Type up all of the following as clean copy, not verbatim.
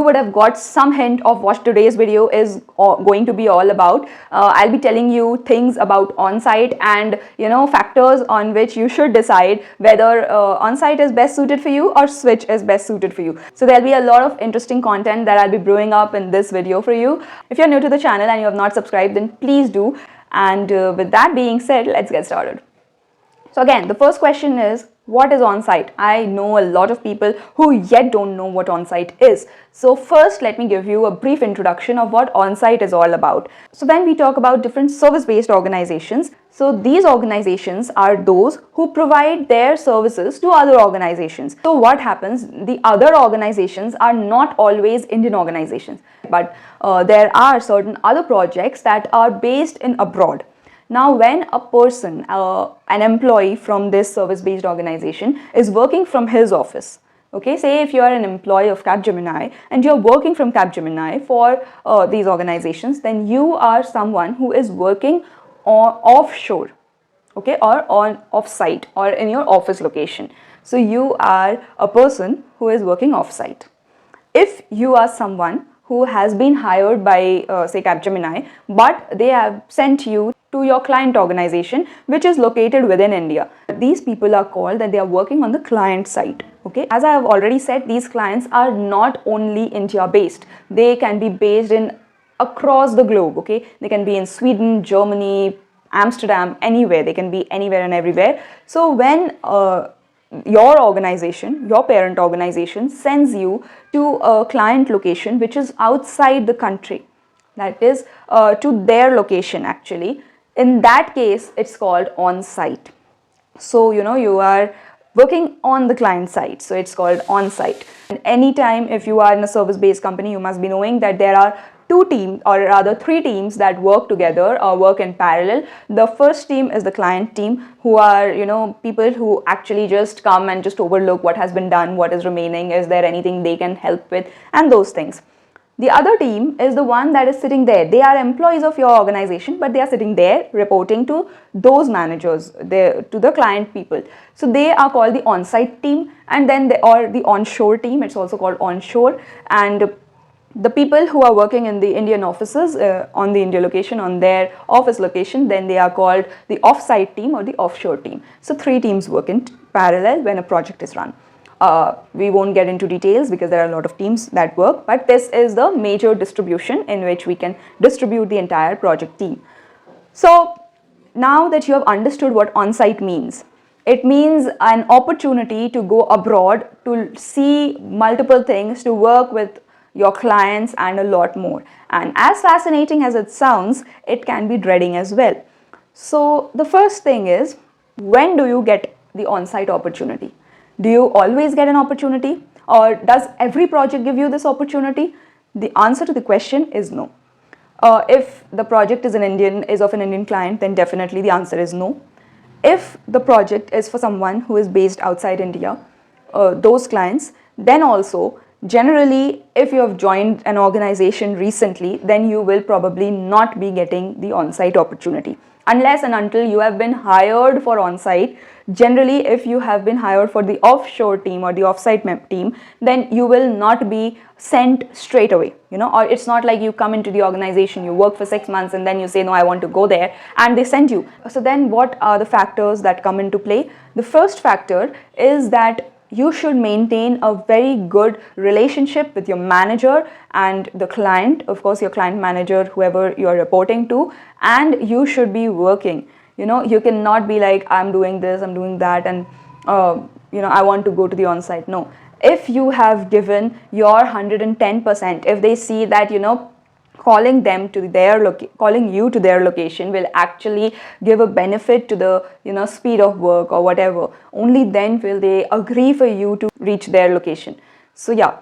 would have got some hint of what today's video is going to be all about. I'll be telling you things about on-site and factors on which you should decide whether on-site is best suited for you or switch is best suited for you. So there'll be a lot of interesting content that I'll be brewing up in this video for you. If you're new to the channel and you have not subscribed, then please do. And with that being said, let's get started. So again, the first question is, what is on-site? I know a lot of people who yet don't know what on-site is. So first, let me give you a brief introduction of what on-site is all about. So when we talk about different service-based organizations, so these organizations are those who provide their services to other organizations. So what happens? The other organizations are not always Indian organizations, but there are certain other projects that are based in abroad. Now, when a person, an employee from this service-based organization is working from his office, okay, say if you are an employee of Capgemini and you're working from Capgemini for these organizations, then you are someone who is working offshore, okay, or on offsite or in your office location. So you are a person who is working offsite. If you are someone who has been hired by say Capgemini, but they have sent you to your client organization which is located within India. These people are called that they are working on the client side. Okay, as I have already said, these clients are not only India based, they can be based in across the globe. Okay, they can be in Sweden, Germany, Amsterdam, anywhere. They can be anywhere and everywhere. So when your organization, your parent organization sends you to a client location which is outside the country, that is to their location actually, in that case it's called on-site. So you are working on the client side, so it's called on-site. And anytime if you are in a service-based company, you must be knowing that there are two teams, or rather three teams, that work together or work in parallel. The first team is the client team, who are people who actually just come and just overlook what has been done, what is remaining, is there anything they can help with, and those things. The other team is the one that is sitting there. They are employees of your organization, but they are sitting there reporting to those managers, to the client people. So they are called the on-site team, and then or the onshore team. It's also called onshore. And the people who are working in the Indian offices on the India location, on their office location, then they are called the offsite team or the offshore team. So three teams work in parallel when a project is run. We won't get into details because there are a lot of teams that work, but this is the major distribution in which we can distribute the entire project team. So now that you have understood what on-site means, it means an opportunity to go abroad, to see multiple things, to work with your clients and a lot more. And as fascinating as it sounds, it can be dreading as well. So the first thing is, when do you get the on-site opportunity? Do you always get an opportunity, or does every project give you this opportunity? The answer to the question is no. If the project is of an Indian client, then definitely the answer is no. If the project is for someone who is based outside India, those clients, then also generally if you have joined an organization recently, then you will probably not be getting the on-site opportunity. Unless and until you have been hired for on-site. Generally, if you have been hired for the offshore team or the offsite team, then you will not be sent straight away, or it's not like you come into the organization, you work for 6 months and then you say, no, I want to go there, and they send you. So then what are the factors that come into play? The first factor is that you should maintain a very good relationship with your manager and the client, of course your client manager, whoever you are reporting to, and you should be working. You cannot be like, I'm doing this, I'm doing that, and I want to go to the on-site. No. If you have given your 110%, if they see that calling you to their location will actually give a benefit to the speed of work or whatever, only then will they agree for you to reach their location. So yeah,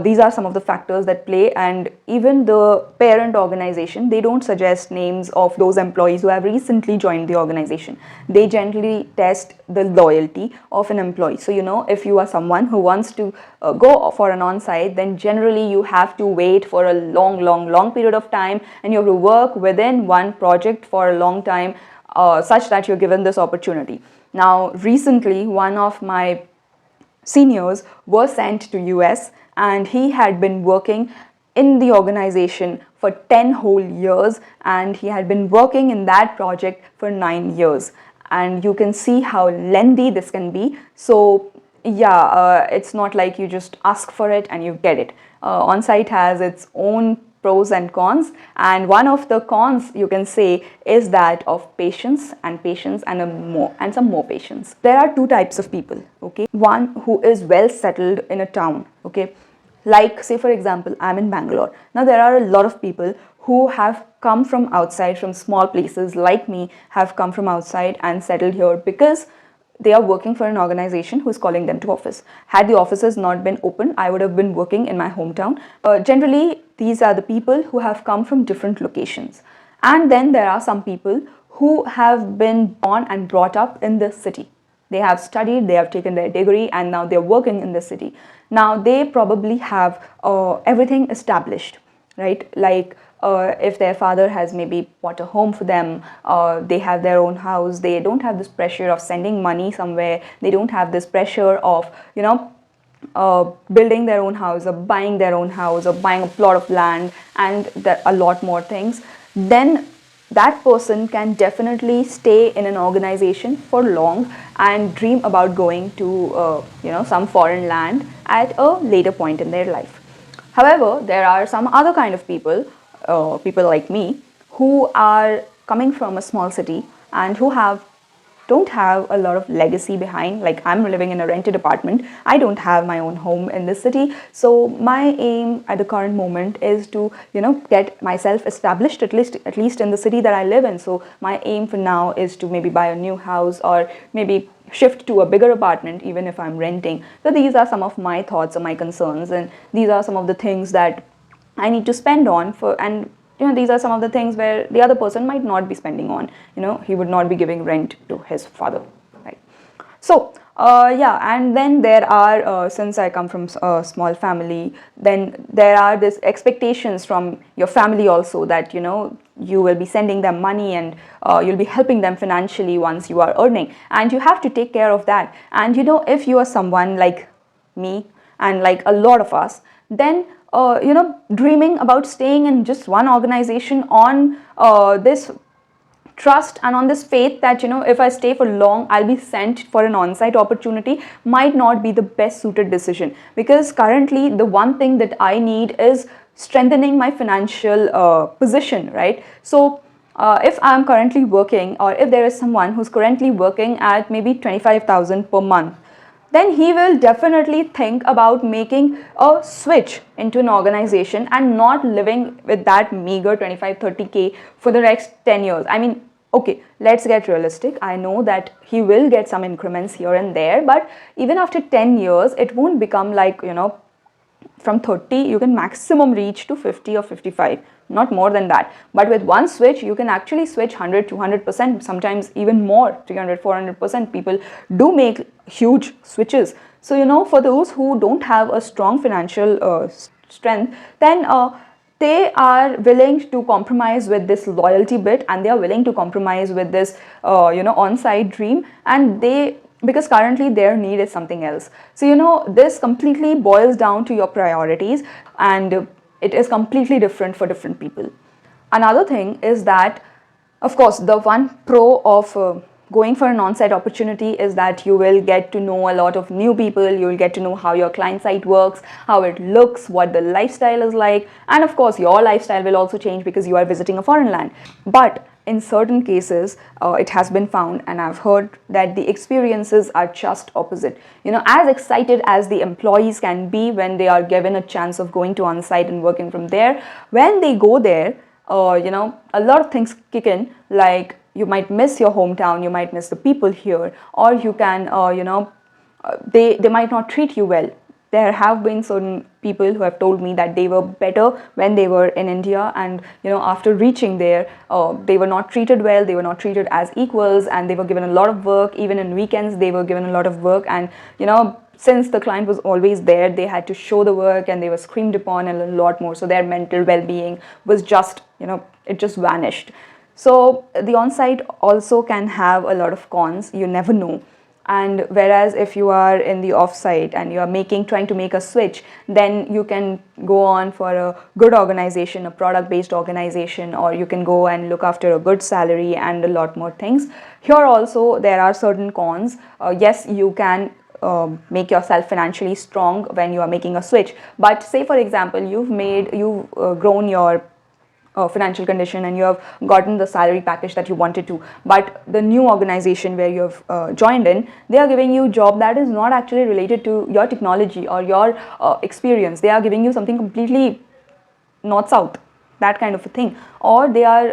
these are some of the factors that play. And even the parent organization, they don't suggest names of those employees who have recently joined the organization. They generally test the loyalty of an employee. So if you are someone who wants to go for an on-site, then generally you have to wait for a long period of time, and you have to work within one project for a long time, such that you're given this opportunity. Now recently, one of my seniors were sent to US and he had been working in the organization for 10 whole years, and he had been working in that project for 9 years. And you can see how lengthy this can be. So yeah, it's not like you just ask for it and you get it. Onsite has its own pros and cons, and one of the cons you can say is that of patience and some more patience. There are two types of people, okay? One who is well settled in a town, okay? Like, say for example, I'm in Bangalore. Now there are a lot of people who have come from outside, from small places like me, have come from outside and settled here because they are working for an organization who is calling them to office. Had the offices not been open, I would have been working in my hometown. Generally, these are the people who have come from different locations. And then there are some people who have been born and brought up in this city. They have studied, they have taken their degree, and now they're working in the city. Now they probably have everything established, right? Like if their father has maybe bought a home for them, they have their own house, they don't have this pressure of sending money somewhere, they don't have this pressure of, building their own house or buying their own house or buying a plot of land and a lot more things, then that person can definitely stay in an organization for long and dream about going to some foreign land at a later point in their life. However, there are some other kind of people, people like me, who are coming from a small city and who don't have a lot of legacy behind. Like, I'm living in a rented apartment. I don't have my own home in this city. So my aim at the current moment is to, get myself established at least in the city that I live in. So my aim for now is to maybe buy a new house or maybe shift to a bigger apartment even if I'm renting. So these are some of my thoughts or my concerns, and these are some of the things that I need to spend on and these are some of the things where the other person might not be spending on. He would not be giving rent to his father, right? So yeah, and then there are, since I come from a small family, then there are these expectations from your family also that you will be sending them money and you'll be helping them financially once you are earning, and you have to take care of that. And if you are someone like me and like a lot of us, then dreaming about staying in just one organization on this trust and on this faith that if I stay for long I'll be sent for an on-site opportunity might not be the best suited decision, because currently the one thing that I need is strengthening my financial position, right? So if I'm currently working, or if there is someone who's currently working at maybe 25,000 per month, then he will definitely think about making a switch into an organization and not living with that meager 25-30K for the next 10 years. I mean, okay, let's get realistic. I know that he will get some increments here and there, but even after 10 years, it won't become like, from 30, you can maximum reach to 50 or 55, not more than that. But with one switch, you can actually switch 100, 200%, sometimes even more, 300, 400%. People do make huge switches. So, for those who don't have a strong financial strength, then they are willing to compromise with this loyalty bit, and they are willing to compromise with this, on-site dream, and because currently their need is something else. So, this completely boils down to your priorities, and it is completely different for different people. Another thing is that, of course, the one pro of going for an on-site opportunity is that you will get to know a lot of new people, you will get to know how your client site works, how it looks, what the lifestyle is like, and of course your lifestyle will also change because you are visiting a foreign land. But in certain cases, it has been found, and I've heard that the experiences are just opposite. As excited as the employees can be when they are given a chance of going to on-site and working from there, when they go there, a lot of things kick in, like you might miss your hometown, you might miss the people here, or you can, they might not treat you well. There have been certain people who have told me that they were better when they were in India, and after reaching there, they were not treated well, they were not treated as equals, and they were given a lot of work. Even in weekends, they were given a lot of work, and since the client was always there, they had to show the work, and they were screamed upon and a lot more. So their mental well-being was just, it just vanished. So the on-site also can have a lot of cons. You never know. And whereas if you are in the offsite and you are trying to make a switch, then you can go on for a good organization, a product based organization, or you can go and look after a good salary and a lot more things. Here also there are certain cons. Yes, you can make yourself financially strong when you are making a switch, but say for example you've grown your financial condition and you have gotten the salary package that you wanted to, but the new organization where you have joined in, they are giving you a job that is not actually related to your technology or your experience. They are giving you something completely north south, that kind of a thing. Or they are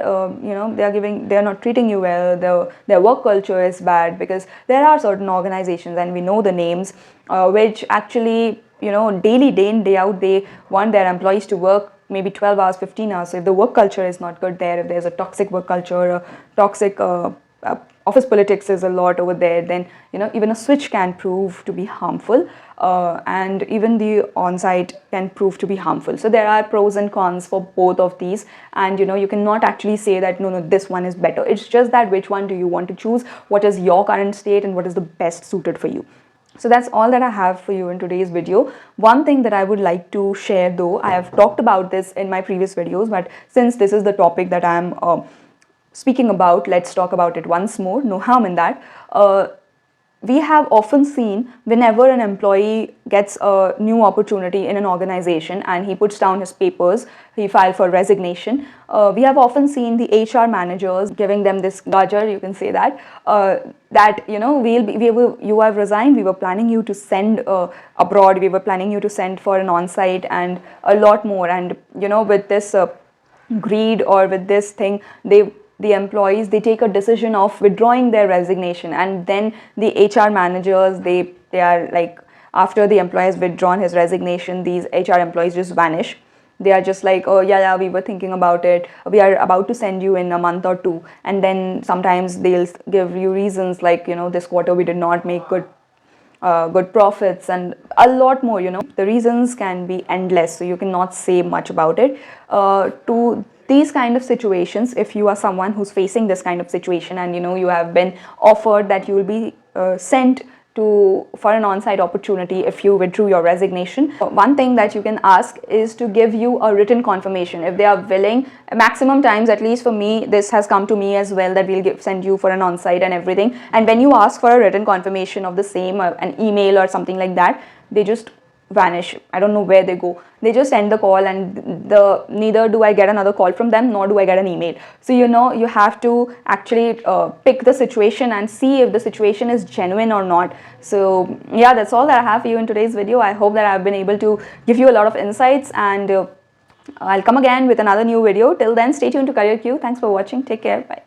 they are not treating you well, their work culture is bad, because there are certain organizations, and we know the names, which actually daily, day in day out, they want their employees to work maybe 12 hours, 15 hours. So if the work culture is not good there, if there's a toxic work culture, a toxic office politics is a lot over there, then even a switch can prove to be harmful, and even the on-site can prove to be harmful. So there are pros and cons for both of these, and you cannot actually say that no, this one is better. It's just that which one do you want to choose, what is your current state, and what is the best suited for you. So that's all that I have for you in today's video. One thing that I would like to share, though, I have talked about this in my previous videos, but since this is the topic that I'm speaking about, let's talk about it once more. No harm in that. We have often seen whenever an employee gets a new opportunity in an organization and he puts down his papers, he filed for resignation, we have often seen the HR managers giving them this gajar, you can say that, that you have resigned, we were planning you to send abroad, we were planning you to send for an on-site and a lot more. And with this greed, or with this thing, the employees, they take a decision of withdrawing their resignation, and then the HR managers, they are like, after the employee has withdrawn his resignation, these HR employees just vanish. They are just like, oh yeah, we were thinking about it, we are about to send you in a month or two. And then sometimes they'll give you reasons like, this quarter we did not make good profits, and a lot more. The reasons can be endless, so you cannot say much about it. To these kind of situations, if you are someone who's facing this kind of situation, and you have been offered that you will be sent for an on-site opportunity if you withdrew your resignation, one thing that you can ask is to give you a written confirmation if they are willing. Maximum times, at least for me, this has come to me as well, that we'll send you for an on-site and everything, and when you ask for a written confirmation of the same, an email or something like that, they just vanish. I don't know where they go. They just end the call, and neither do I get another call from them, nor do I get an email. So you have to actually pick the situation and see if the situation is genuine or not. So yeah, that's all that I have for you in today's video. I hope that I've been able to give you a lot of insights, and I'll come again with another new video. Till then, stay tuned to CareerQ. Thanks for watching. Take care. Bye.